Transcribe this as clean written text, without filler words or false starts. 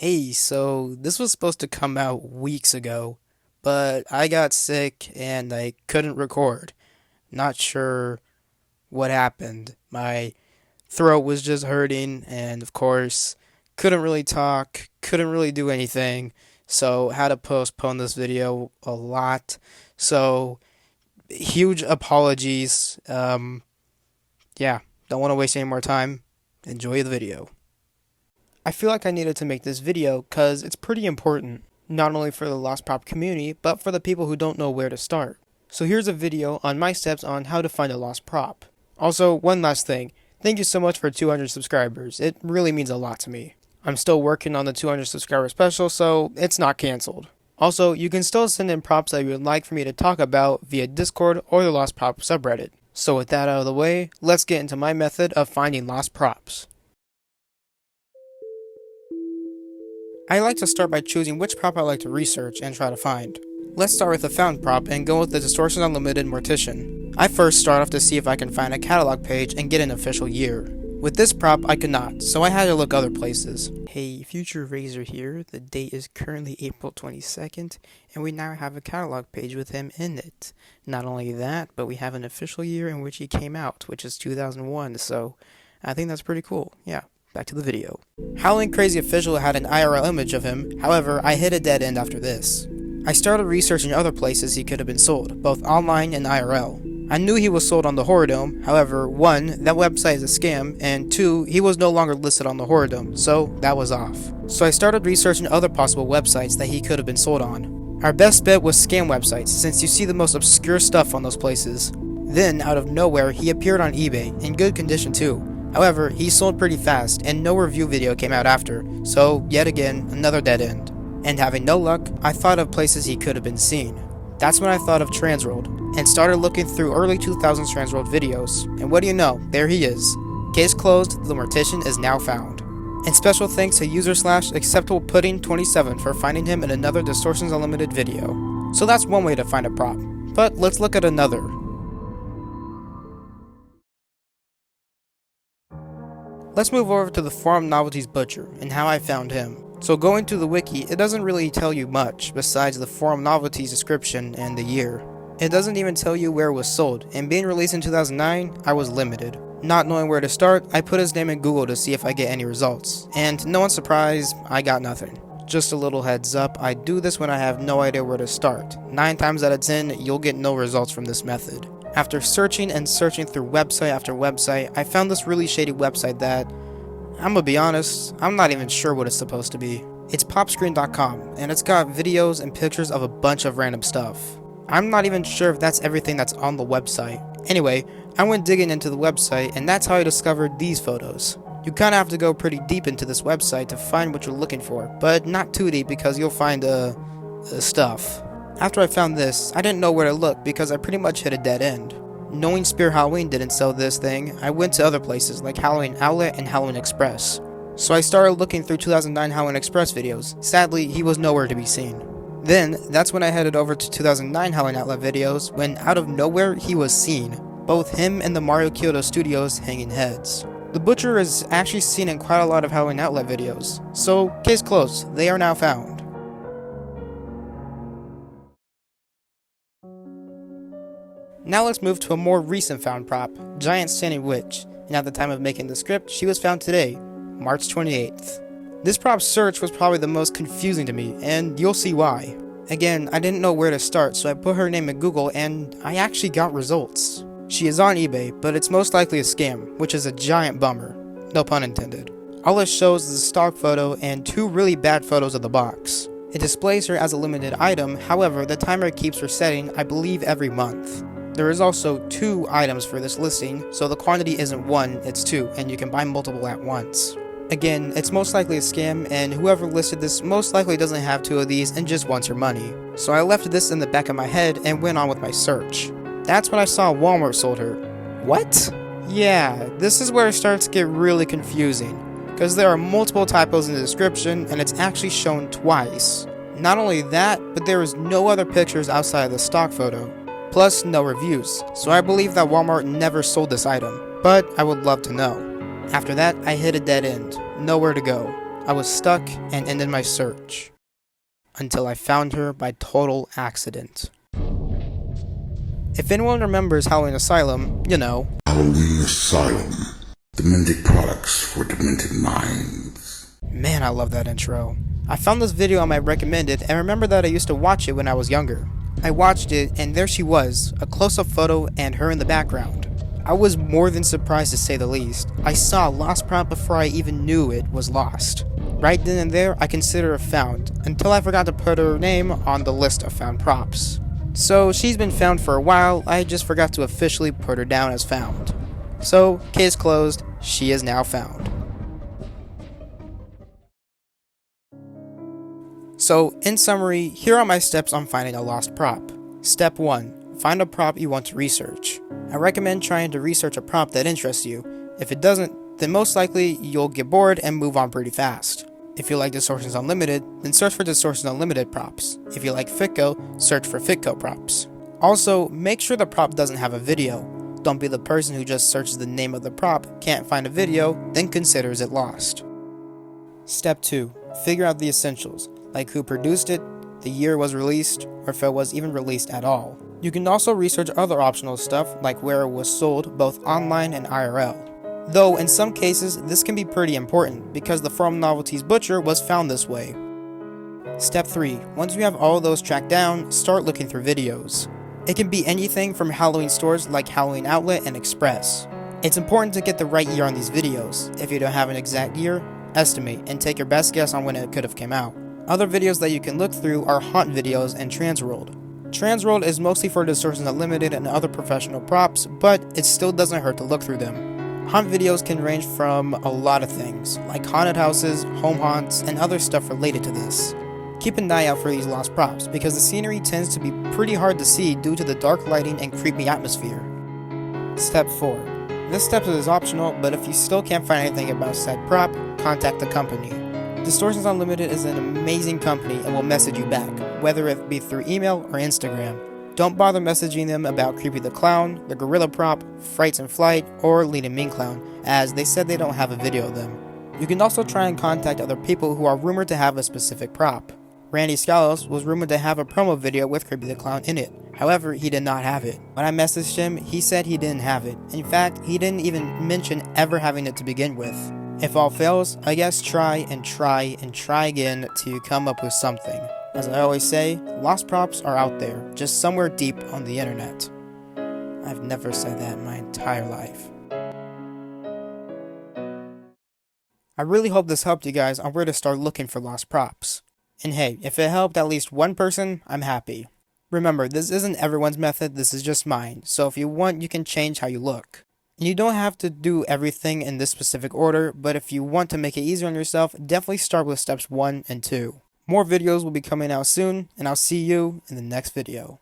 Hey, so this was supposed to come out weeks ago, but I got sick and I couldn't record. Not sure what happened. My throat was just hurting, and of course, couldn't really talk, couldn't really do anything, so had to postpone this video a lot. So, huge apologies. Yeah, don't want to waste any more time. Enjoy the video. I feel like I needed to make this video because it's pretty important, not only for the Lost Prop community, but for the people who don't know where to start. So here's a video on my steps on how to find a lost prop. Also, one last thing, thank you so much for 200 subscribers, it really means a lot to me. I'm still working on the 200 subscriber special, so it's not cancelled. Also, you can still send in props that you would like for me to talk about via Discord or the Lost Prop subreddit. So with that out of the way, let's get into my method of finding lost props. I like to start by choosing which prop I like to research and try to find. Let's start with the found prop and go with the Distortion Unlimited Mortician. I first start off to see if I can find a catalog page and get an official year. With this prop I could not, so I had to look other places. Hey, Future Razor here, the date is currently April 22nd, and we now have a catalog page with him in it. Not only that, but we have an official year in which he came out, which is 2001, so I think that's pretty cool, yeah. Back to the video. Howling Crazy Official had an IRL image of him, however, I hit a dead end after this. I started researching other places he could have been sold, both online and IRL. I knew he was sold on the Horror Dome, however, 1, that website is a scam, and 2, he was no longer listed on the Horror Dome, so that was off. So I started researching other possible websites that he could have been sold on. Our best bet was scam websites, since you see the most obscure stuff on those places. Then, out of nowhere, he appeared on eBay, in good condition too. However, he sold pretty fast, and no review video came out after, so yet again, another dead end. And having no luck, I thought of places he could have been seen. That's when I thought of Transworld, and started looking through early 2000s Transworld videos, and what do you know, there he is. Case closed, the Mortician is now found. And special thanks to user/acceptablepudding27 for finding him in another Distortions Unlimited video. So that's one way to find a prop, but let's look at another. Let's move over to the forum Novelties Butcher, and how I found him. So going to the wiki, it doesn't really tell you much, besides the forum Novelties description and the year. It doesn't even tell you where it was sold, and being released in 2009, I was limited. Not knowing where to start, I put his name in Google to see if I get any results, and no one's surprised, I got nothing. Just a little heads up, I do this when I have no idea where to start. 9 times out of 10, you'll get no results from this method. After searching and searching through website after website, I found this really shady website that, I'm gonna be honest, I'm not even sure what it's supposed to be. It's popscreen.com, and it's got videos and pictures of a bunch of random stuff. I'm not even sure if that's everything that's on the website. Anyway, I went digging into the website, and that's how I discovered these photos. You kinda have to go pretty deep into this website to find what you're looking for, but not too deep because you'll find stuff. After I found this, I didn't know where to look because I pretty much hit a dead end. Knowing Spear Halloween didn't sell this thing, I went to other places like Halloween Outlet and Halloween Express. So I started looking through 2009 Halloween Express videos. Sadly, he was nowhere to be seen. Then, that's when I headed over to 2009 Halloween Outlet videos when out of nowhere he was seen. Both him and the Mario Kyoto Studios hanging heads. The Butcher is actually seen in quite a lot of Halloween Outlet videos. So, case closed, they are now found. Now let's move to a more recent found prop, Giant Standing Witch, and at the time of making the script, she was found today, March 28th. This prop's search was probably the most confusing to me, and you'll see why. Again, I didn't know where to start, so I put her name in Google and I actually got results. She is on eBay, but it's most likely a scam, which is a giant bummer. No pun intended. All it shows is a stock photo and 2 really bad photos of the box. It displays her as a limited item, however, the timer keeps resetting, I believe, every month. There is also 2 items for this listing, so the quantity isn't 1, it's 2, and you can buy multiple at once. Again, it's most likely a scam, and whoever listed this most likely doesn't have 2 of these and just wants your money. So I left this in the back of my head and went on with my search. That's when I saw Walmart sold her. What? Yeah, this is where it starts to get really confusing, because there are multiple typos in the description and it's actually shown twice. Not only that, but there is no other pictures outside of the stock photo. Plus no reviews, so I believe that Walmart never sold this item, but I would love to know. After that, I hit a dead end, nowhere to go. I was stuck and ended my search. Until I found her by total accident. If anyone remembers Halloween Asylum, you know. Halloween Asylum. Demented products for demented minds. Man, I love that intro. I found this video on my recommended and remember that I used to watch it when I was younger. I watched it and there she was, a close-up photo and her in the background. I was more than surprised to say the least. I saw a lost prop before I even knew it was lost. Right then and there, I consider her found, until I forgot to put her name on the list of found props. So she's been found for a while, I just forgot to officially put her down as found. So, case closed, she is now found. So, in summary, here are my steps on finding a lost prop. Step 1. Find a prop you want to research. I recommend trying to research a prop that interests you. If it doesn't, then most likely you'll get bored and move on pretty fast. If you like Distortions Unlimited, then search for Distortions Unlimited props. If you like Fitco, search for Fitco props. Also, make sure the prop doesn't have a video. Don't be the person who just searches the name of the prop, can't find a video, then considers it lost. Step 2. Figure out the essentials, like who produced it, the year it was released, or if it was even released at all. You can also research other optional stuff, like where it was sold, both online and IRL. Though in some cases, this can be pretty important, because the From Novelties butcher was found this way. Step 3. Once you have all of those tracked down, start looking through videos. It can be anything from Halloween stores like Halloween Outlet and Express. It's important to get the right year on these videos. If you don't have an exact year, estimate and take your best guess on when it could have come out. Other videos that you can look through are haunt videos and Transworld. Transworld is mostly for Distortions Unlimited and other professional props, but it still doesn't hurt to look through them. Haunt videos can range from a lot of things, like haunted houses, home haunts, and other stuff related to this. Keep an eye out for these lost props, because the scenery tends to be pretty hard to see due to the dark lighting and creepy atmosphere. Step 4. This step is optional, but if you still can't find anything about said prop, contact the company. Distortions Unlimited is an amazing company and will message you back, whether it be through email or Instagram. Don't bother messaging them about Creepy the Clown, the Gorilla Prop, Frights in Flight, or Lean and Mean Clown, as they said they don't have a video of them. You can also try and contact other people who are rumored to have a specific prop. Randy Scalos was rumored to have a promo video with Creepy the Clown in it, however he did not have it. When I messaged him, he said he didn't have it. In fact, he didn't even mention ever having it to begin with. If all fails, I guess try and try and try again till you come up with something. As I always say, lost props are out there, just somewhere deep on the internet. I've never said that in my entire life. I really hope this helped you guys on where to start looking for lost props. And hey, if it helped at least one person, I'm happy. Remember, this isn't everyone's method, this is just mine, so if you want, you can change how you look. And you don't have to do everything in this specific order, but if you want to make it easier on yourself, definitely start with steps 1 and 2. More videos will be coming out soon, and I'll see you in the next video.